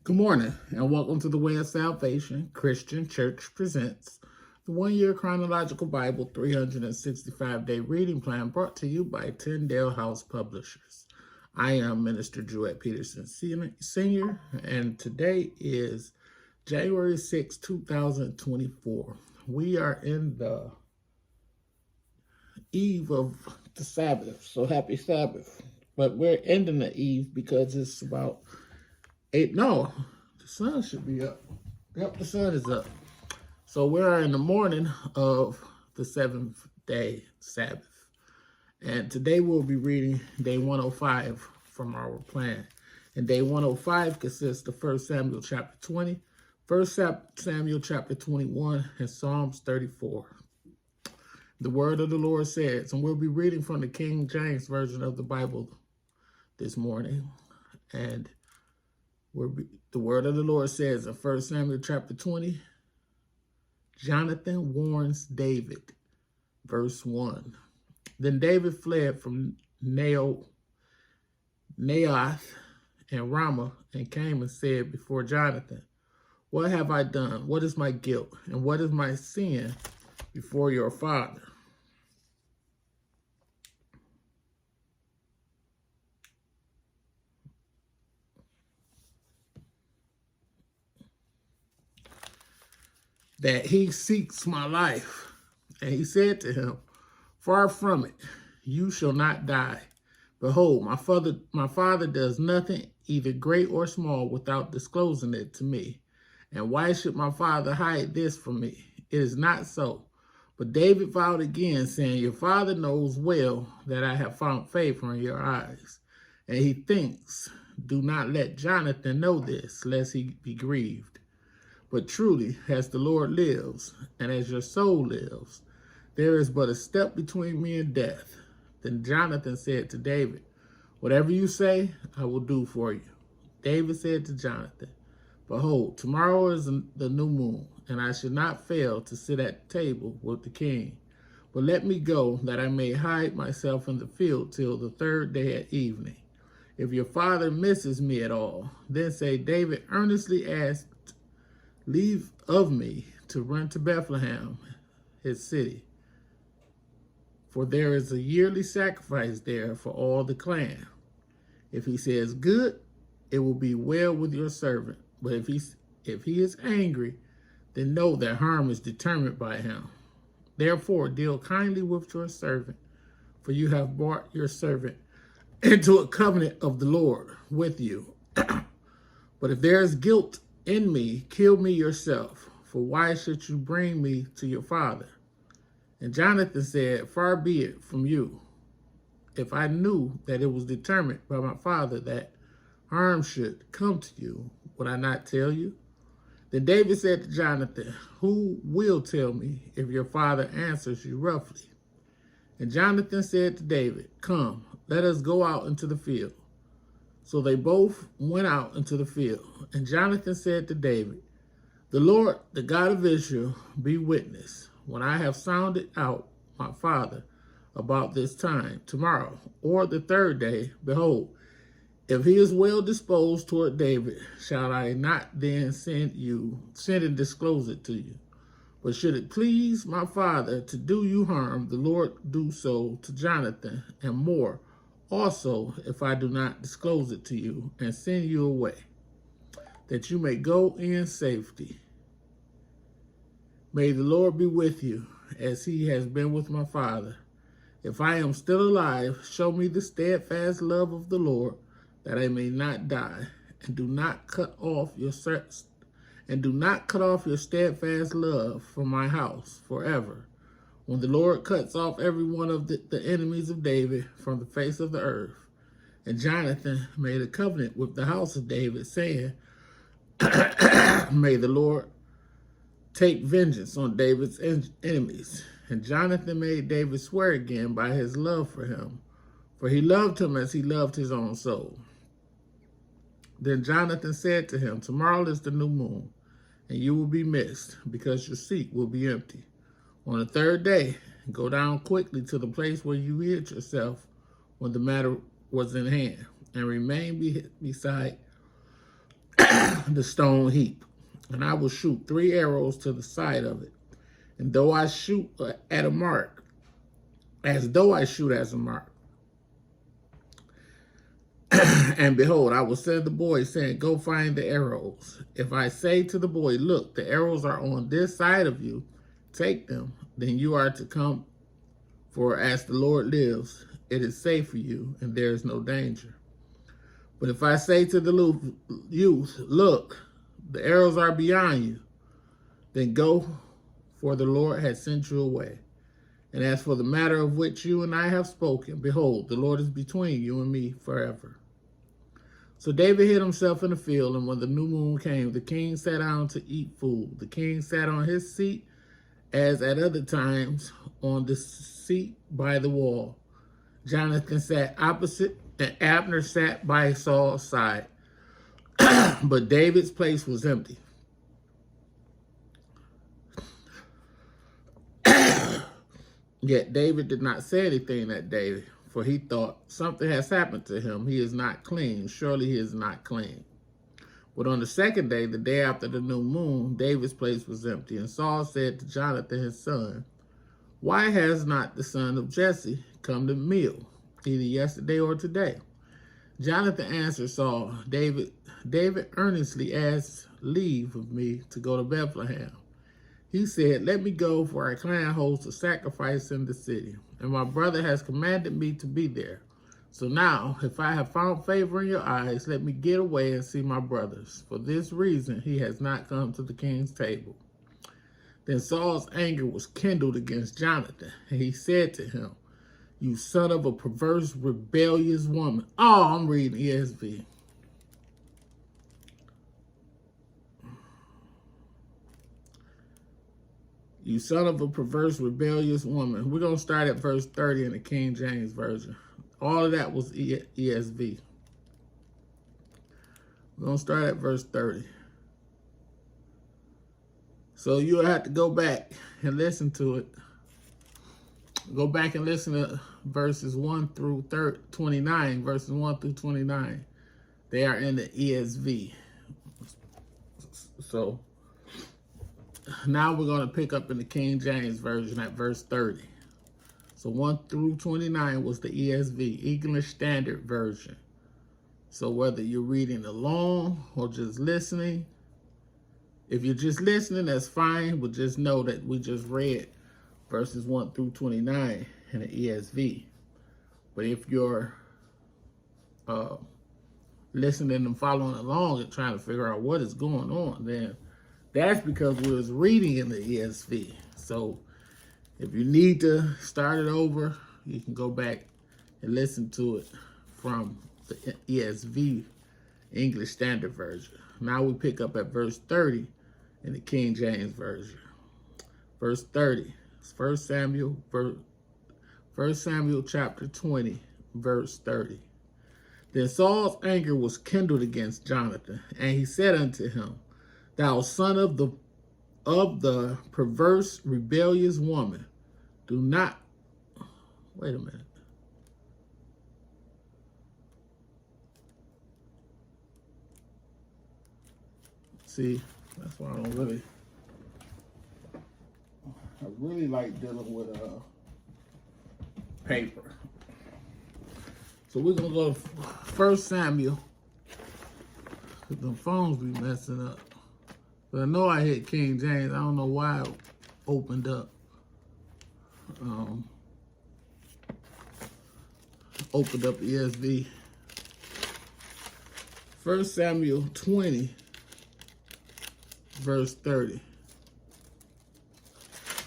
Good morning, and welcome to the Way of Salvation Christian Church presents the 1-year Chronological Bible 365-day reading plan brought to you by Tyndale House Publishers. I am Minister Jewett Peterson Sr., and today is January 6, 2024. We are in the eve of the Sabbath, so happy Sabbath. But we're ending the eve because it's about 8, no, the sun should be up. Yep, the sun is up. So we're in the morning of the 7th day Sabbath. And today we'll be reading day 105 from our plan. And day 105 consists of 1 Samuel chapter 20, 1 Samuel chapter 21, and Psalms 34. The word of the Lord says, and we'll be reading from the King James Version of the Bible this morning. And the word of the Lord says in 1 Samuel chapter 20, Jonathan warns David, verse 1. Then David fled from Naioth and Ramah and came and said before Jonathan, what have I done? What is my guilt? And what is my sin before your father? That he seeks my life. And he said to him, far from it, you shall not die. Behold, my father does nothing, either great or small, without disclosing it to me. And why should my father hide this from me? It is not so. But David vowed again, saying, your father knows well that I have found favor in your eyes. And he thinks, do not let Jonathan know this, lest he be grieved. But truly, as the Lord lives, and as your soul lives, there is but a step between me and death. Then Jonathan said to David, whatever you say, I will do for you. David said to Jonathan, behold, tomorrow is the new moon, and I should not fail to sit at table with the king. But let me go, that I may hide myself in the field till the third day at evening. If your father misses me at all, then say, David earnestly asked leave of me to run to Bethlehem, his city. For there is a yearly sacrifice there for all the clan. If he says good, it will be well with your servant. But if he is angry, then know that harm is determined by him. Therefore, deal kindly with your servant, for you have brought your servant into a covenant of the Lord with you. But if there is guilt in me, kill me yourself, for why should you bring me to your father? And Jonathan said, far be it from you. If I knew that it was determined by my father that harm should come to you, would I not tell you? Then David said to Jonathan, who will tell me if your father answers you roughly? And Jonathan said to David, come, let us go out into the field. So they both went out into the field. And Jonathan said to David, the Lord, the God of Israel, be witness. When I have sounded out my father about this time, tomorrow, or the third day, behold, if he is well disposed toward David, shall I not then send and disclose it to you? But should it please my father to do you harm, the Lord do so to Jonathan, and more also, if I do not disclose it to you and send you away, that you may go in safety. May the Lord be with you, as he has been with my father. If I am still alive, show me the steadfast love of the Lord, that I may not die, and do not cut off your steadfast love from my house forever. When the Lord cuts off every one of the enemies of David from the face of the earth. And Jonathan made a covenant with the house of David, saying, may the Lord take vengeance on David's enemies. And Jonathan made David swear again by his love for him, for he loved him as he loved his own soul. Then Jonathan said to him, tomorrow is the new moon, and you will be missed, because your seat will be empty. On the third day, go down quickly to the place where you hid yourself when the matter was in hand, and remain beside the stone heap, and I will shoot 3 arrows to the side of it. And though I shoot at a mark, as though I shoot as a mark. And behold, I will send the boy, saying, go find the arrows. If I say to the boy, look, the arrows are on this side of you, take them, then you are to come. For as the Lord lives, it is safe for you, and there is no danger. But if I say to the youth, look, the arrows are beyond you, then go, for the Lord has sent you away. And as for the matter of which you and I have spoken, behold, the Lord is between you and me forever. So David hid himself in the field, and when the new moon came, the king sat down to eat food. The king sat on his seat, as at other times, on the seat by the wall. Jonathan sat opposite, and Abner sat by Saul's side. But David's place was empty. Yet David did not say anything that day, for he thought, something has happened to him. He is not clean. Surely he is not clean. But on the second day, the day after the new moon, David's place was empty. And Saul said to Jonathan, his son, why has not the son of Jesse come to the meal, either yesterday or today? Jonathan answered Saul, David earnestly asked leave of me to go to Bethlehem. He said, let me go, for our clan holds a sacrifice in the city, and my brother has commanded me to be there. So now, if I have found favor in your eyes, let me get away and see my brothers. For this reason, he has not come to the king's table. Then Saul's anger was kindled against Jonathan, and he said to him, you son of a perverse, rebellious woman. Oh, I'm reading ESV. You son of a perverse, rebellious woman. We're going to start at verse 30 in the King James Version. All of that was ESV. We're going to start at verse 30. So you'll have to go back and listen to it. Go back and listen to verses 1 through 29. Verses 1 through 29. They are in the ESV. So now we're going to pick up in the King James Version at verse 30. So 1 through 29 was the ESV, English Standard Version. So whether you're reading along or just listening, if you're just listening, that's fine, but just know that we just read verses 1 through 29 in the ESV. But if you're listening and following along and trying to figure out what is going on, then that's because we was reading in the ESV. So if you need to start it over, you can go back and listen to it from the ESV, English Standard Version. Now we pick up at verse 30 in the King James Version. Verse 30, 1 Samuel chapter 20, verse 30. Then Saul's anger was kindled against Jonathan, and he said unto him, thou son of the perverse, rebellious woman, do not, wait a minute. See, that's why I really like dealing with paper. So we're gonna go to 1 Samuel. The phones be messing up. But I know I hit King James. I don't know why it opened up. Opened up ESV. 1 Samuel 20, verse 30.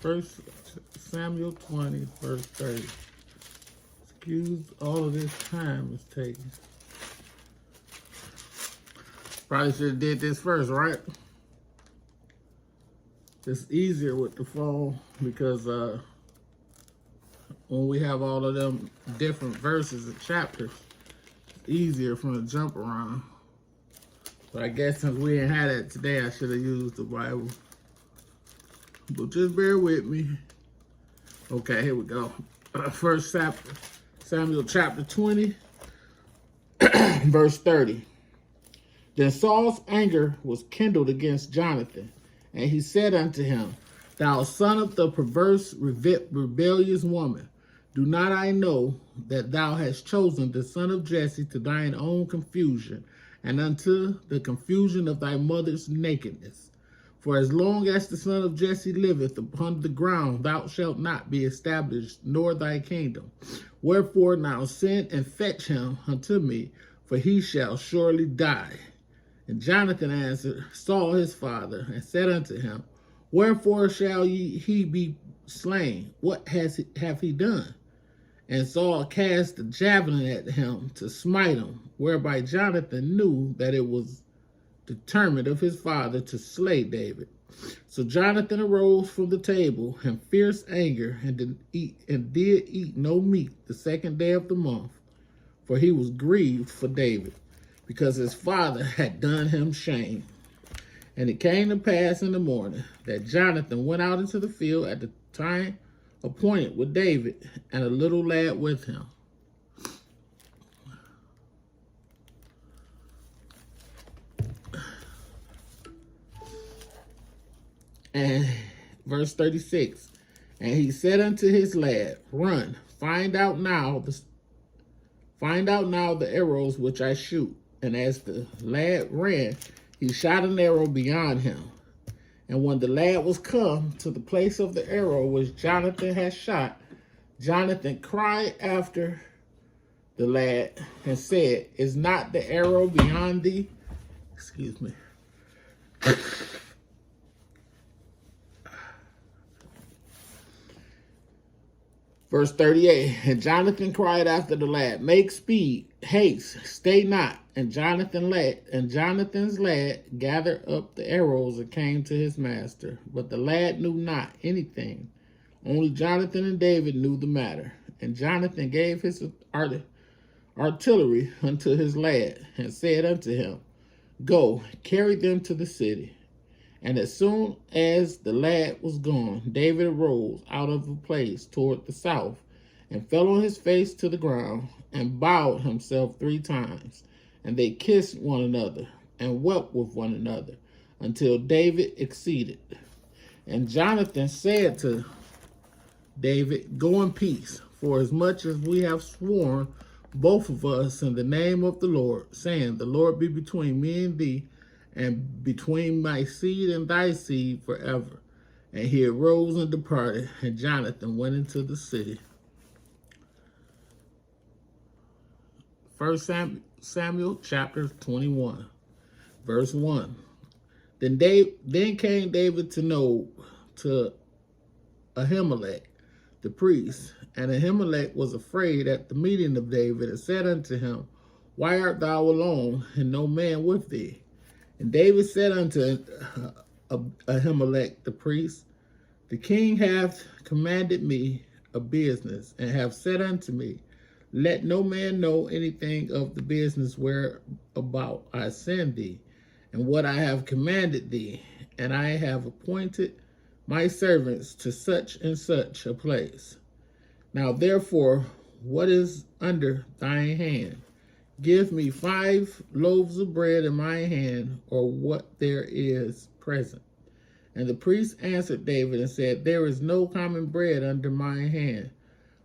1 Samuel 20, verse 30. Excuse all of this time it's taking. Probably should have did this first, right? It's easier with the phone because when we have all of them different verses and chapters, it's easier from the jump around. But I guess since we ain't had it today, I should have used the Bible. But just bear with me. Okay, here we go. 1 Samuel chapter 20, verse 30. Then Saul's anger was kindled against Jonathan, and he said unto him, Thou son of the perverse, rebellious woman, do not I know that thou hast chosen the son of Jesse to thine own confusion, and unto the confusion of thy mother's nakedness? For as long as the son of Jesse liveth upon the ground, thou shalt not be established, nor thy kingdom. Wherefore now send and fetch him unto me, for he shall surely die. And Jonathan answered Saul his father, and said unto him, Wherefore shall he be slain? What have he done? And Saul cast the javelin at him to smite him, whereby Jonathan knew that it was determined of his father to slay David. So Jonathan arose from the table in fierce anger, and did eat no meat the second day of the month, for he was grieved for David, because his father had done him shame. And it came to pass in the morning that Jonathan went out into the field at the time appointed with David, and a little lad with him. And verse 36, and he said unto his lad, Run, find out now the arrows which I shoot. And as the lad ran, he shot an arrow beyond him. And when the lad was come to the place of the arrow which Jonathan had shot, Jonathan cried after the lad and said, Is not the arrow beyond thee? Excuse me. Verse 38, and Jonathan cried after the lad, Make speed, haste, stay not. And Jonathan's lad gathered up the arrows and came to his master. But the lad knew not anything. Only Jonathan and David knew the matter. And Jonathan gave his artillery unto his lad, and said unto him, Go, carry them to the city. And as soon as the lad was gone, David arose out of a place toward the south, and fell on his face to the ground, and bowed himself 3 times. And they kissed one another, and wept with one another, until David exceeded. And Jonathan said to David, Go in peace, for as much as we have sworn, both of us, in the name of the Lord, saying, The Lord be between me and thee, and between my seed and thy seed forever. And he arose and departed, and Jonathan went into the city. 1 Samuel chapter 21, verse 1. Then came David to Nob, to Ahimelech, the priest. And Ahimelech was afraid at the meeting of David, and said unto him, Why art thou alone, and no man with thee? And David said unto Ahimelech the priest, The king hath commanded me a business, and hath said unto me, Let no man know anything of the business whereabout I send thee, and what I have commanded thee. And I have appointed my servants to such and such a place. Now therefore, what is under thine hand? Give me 5 loaves of bread in my hand, or what there is present. And the priest answered David and said, There is no common bread under my hand,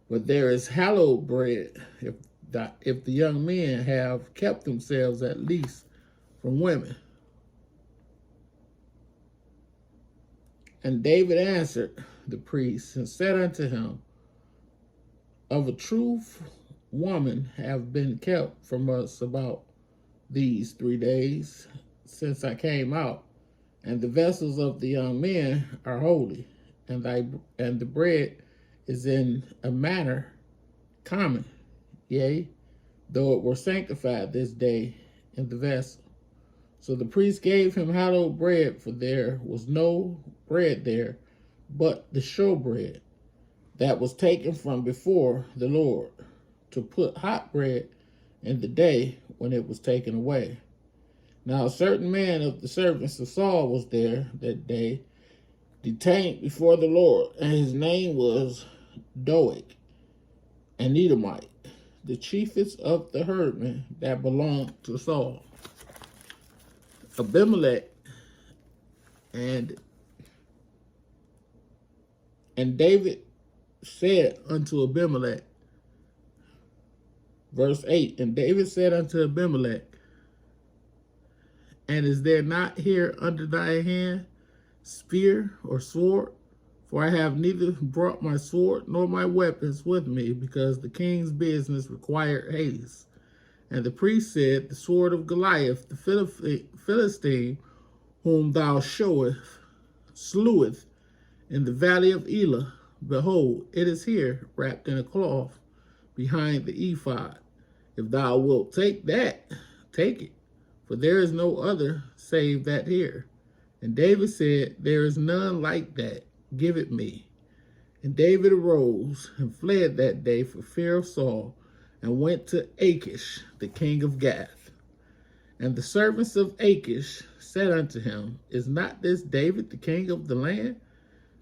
but there is hallowed bread, if the young men have kept themselves at least from women. And David answered the priest and said unto him, Of a truth, woman have been kept from us about these 3 days since I came out, and the vessels of the young men are holy, and the bread is in a manner common, yea, though it were sanctified this day in the vessel. So the priest gave him hallowed bread, for there was no bread there but the showbread that was taken from before the Lord, to put hot bread in the day when it was taken away. Now a certain man of the servants of Saul was there that day, detained before the Lord, and his name was Doeg, an Edomite, the chiefest of the herdmen that belonged to Saul. Abimelech and David said unto Abimelech, verse 8, and David said unto Abimelech, and is there not here under thy hand spear or sword? For I have neither brought my sword nor my weapons with me, because the king's business required haste. And the priest said, the sword of Goliath, the Philistine, whom thou sleweth in the valley of Elah, behold, it is here, wrapped in a cloth, behind the ephod. If thou wilt take that, take it, for there is no other save that here. And David said, there is none like that. Give it me. And David arose and fled that day for fear of Saul, and went to Achish, the king of Gath. And the servants of Achish said unto him, is not this David the king of the land?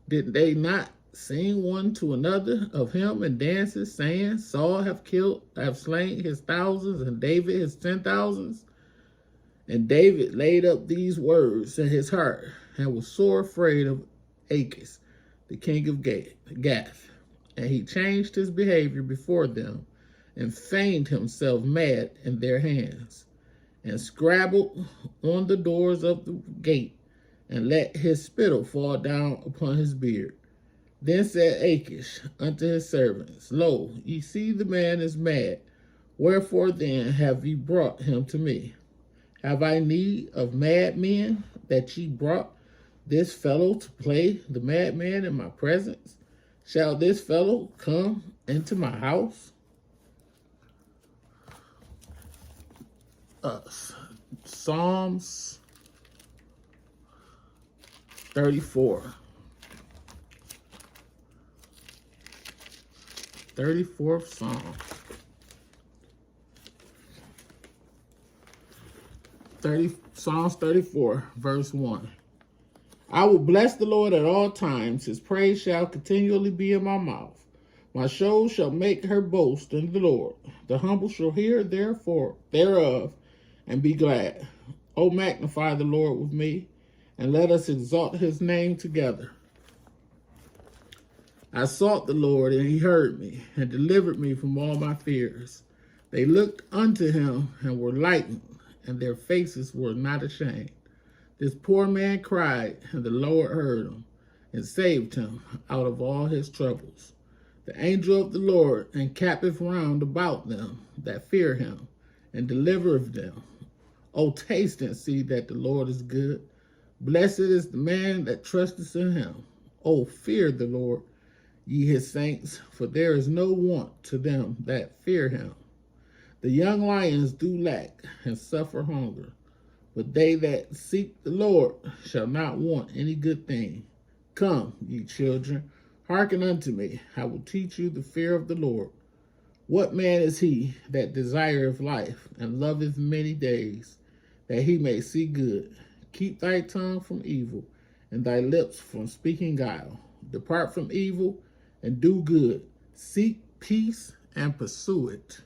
Did they not sing one to another of him in dances, saying, Saul have slain his thousands, and David his 10,000s? And David laid up these words in his heart, and was sore afraid of Achish, the king of Gath. And he changed his behavior before them, and feigned himself mad in their hands, and scrabbled on the doors of the gate, and let his spittle fall down upon his beard. Then said Achish unto his servants, lo, ye see the man is mad. Wherefore then have ye brought him to me? Have I need of madmen, that ye brought this fellow to play the madman in my presence? Shall this fellow come into my house? Psalms 34. 34th Psalm. Psalms 34, verse 1. I will bless the Lord at all times. His praise shall continually be in my mouth. My soul shall make her boast in the Lord. The humble shall hear thereof and be glad. O magnify the Lord with me, and let us exalt his name together. I sought the Lord, and he heard me, and delivered me from all my fears. They looked unto him, and were lightened, and their faces were not ashamed. This poor man cried, and the Lord heard him, and saved him out of all his troubles. The angel of the Lord encampeth round about them that fear him, and delivereth them. O taste and see that the Lord is good. Blessed is the man that trusteth in him. O fear the Lord, ye his saints, for there is no want to them that fear him. The young lions do lack and suffer hunger, but they that seek the Lord shall not want any good thing. Come, ye children, hearken unto me. I will teach you the fear of the Lord. What man is he that desireth life, and loveth many days, that he may see good? Keep thy tongue from evil, and thy lips from speaking guile. Depart from evil, and do good. Seek peace, and pursue it.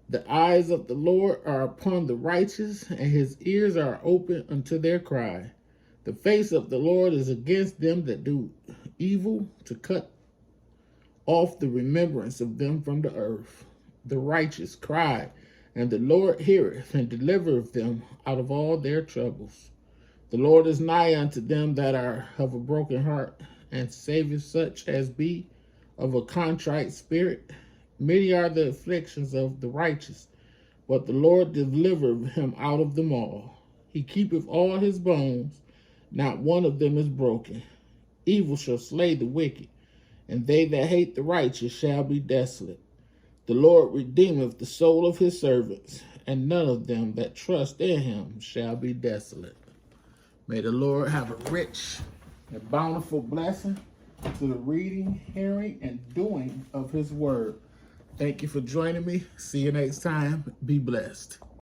The eyes of the Lord are upon the righteous, and his ears are open unto their cry. The face of the Lord is against them that do evil, to cut off the remembrance of them from the earth. The righteous cry, and the Lord heareth, and delivereth them out of all their troubles. The Lord is nigh unto them that are of a broken heart, and saveth such as be of a contrite spirit. Many are the afflictions of the righteous, but the Lord delivereth him out of them all. He keepeth all his bones, not one of them is broken. Evil shall slay the wicked, and they that hate the righteous shall be desolate. The Lord redeemeth the soul of his servants, and none of them that trust in him shall be desolate. May the Lord have a rich and bountiful blessing to the reading, hearing, and doing of his word. Thank you for joining me. See you next time. Be blessed.